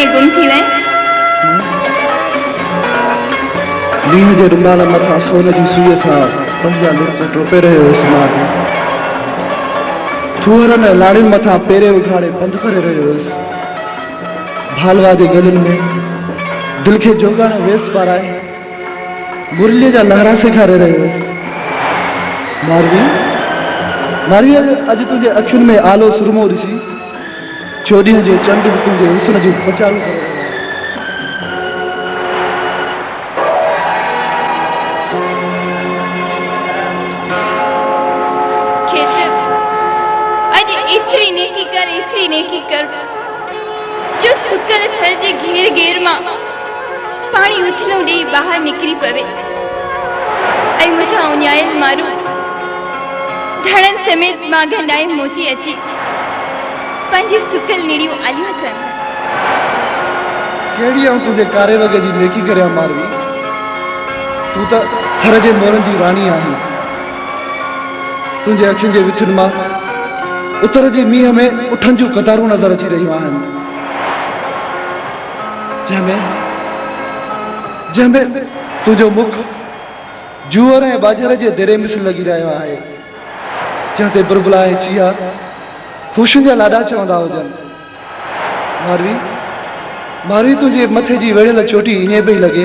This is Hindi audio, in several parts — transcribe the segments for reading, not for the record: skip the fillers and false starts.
में गुम थी वहीं। नींद जे रुमाल मथा सोन जी सुई सा पंजा लुट टोपे रहे हो समाज थुअर में लाड़ी मथा पेरे उखाड़े पंध करे रहे हो भालवा जे गलन में दिल के जोगाण वेस पाराए मुरली जा लहरा सिखारे रहे हो मारवी मारवी अज तुझे अखियुनि में आलो सुरमो ॾिसी चोॾींहं जो चंड भी तुझे हुस्न जी पचाल करे इतनी नेकी कर जो सुकल थर जे घेर घेर मां पानी उथलो दे बाहर निकरी पवे ऐ मुझा उन्यायल मारू धड़न समेत मागंडाए मोटी अची पंहिंजी सुकल निड़ियूं आलियूं कन केड़ी आऊं तुझे कारे वगे जी नेकी करया मारवी तू त थर जे मोरन जी रानी आही तुझे अखियुनि जे विचुनि मां उतर जे मींह में उठन जो कतारूं नजर अची रहियूं आहिनि जंहिंमें तुंहिंजो मुख जूअर ऐं बाजर जे देरे मिस लॻी रहियो आहे जंहिं ते बुलबुला ऐं चिया ख़ुशियुनि जा लाॾा चवंदा हुजनि मारवी तुंहिंजे मथे जी वेड़ियल चोटी ईअं पई लॻे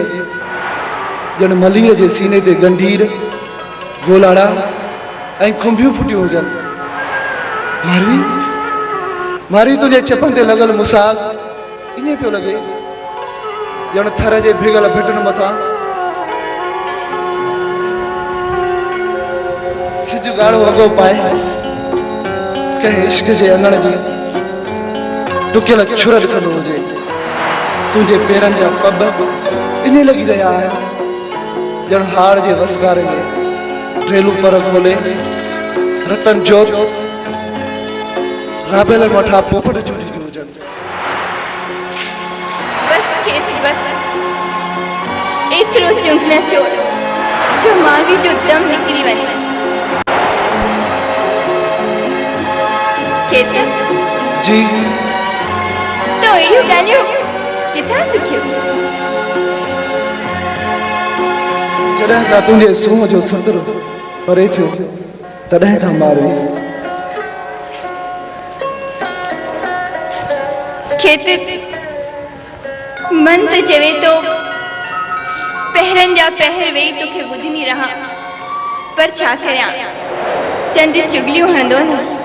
ॼण मलीअ जे सीने ते गंडीर गोलाड़ा ऐं खुंबियूं फुटियूं हुजनि मारवी तुझे चपन ते लगल मुसाग इने पियो लगे जण थर जे भिगल भिटन मथा सिज गाड़ो अगो पाए कहीं इश्क जे अंगण जी टुकियल छुर ॾिसंदो हुजे तुझे पेरन जा पब इने लगी रहा है जण हाड़ जे वसगारे में रेलू पर खोले रतन जोत राबेल मठा पोपट चूड़ी जो जन बस खेती बस एतरो चुंकना चोर जो मारवी जो दम निकरी वने खेती जी तो एडियो गालियो किथा सिखियो जॾहिं का तुझे सूह जो सतर परे थियो तॾहिं का मारवी खेत मन तो चवे तो पहरन जा पहर वेई तोखे बुधनी रहा पर छा करया चंद चुगलियों हंदो न